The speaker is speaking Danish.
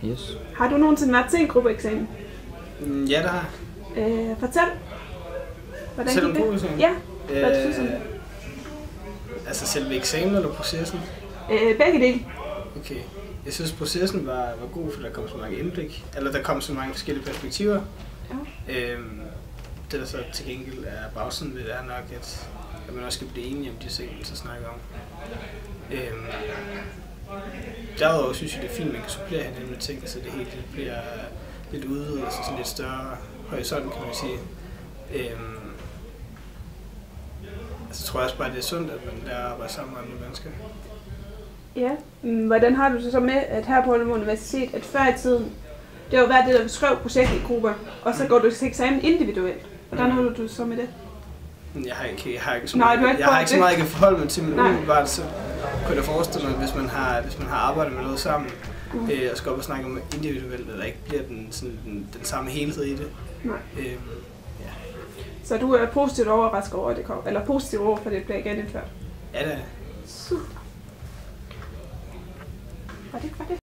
Yes. Har du nogensinde været til en gruppeeksamen? Ja, det har jeg. Fortæl. Hvordan Selv gik om gruppeeksamen? Ja, hvad du synes om det? Altså selve eksamen eller processen? Begge dele. Okay. Jeg synes processen var god, for der kom så mange indblik. Eller der kom så mange forskellige perspektiver. Ja. Det der så til gengæld er bagsiden ved det er nok, at man også skal blive enige om de ting, man så snakker om. Derudover synes jeg, det er fint, at man kan supplere hinanden med ting, så det hele bliver lidt udvidet, altså sådan lidt større horisont, kan man sige. Så tror jeg også bare, det er sundt, at man lærer at arbejde sammen med andre mennesker. Ja, hvordan har du så med, at her på Aalborg Universitet, at før i tiden, det har jo været det, der beskrev projekt i grupper, og så går du til eksamen individuelt. Hvordan har du så med det? Jeg har ikke så meget, jeg kan forholde mig til, men umiddelbart så kunne jeg forestille mig, hvis man har arbejdet med noget sammen, og skal op og snakke om individuelt, at der ikke bliver den samme helhed i det. Nej. Ja. Så du er positivt overrasket over, at det kom, eller positivt over, for det bliver genindført? Ja, det er. Super. Var det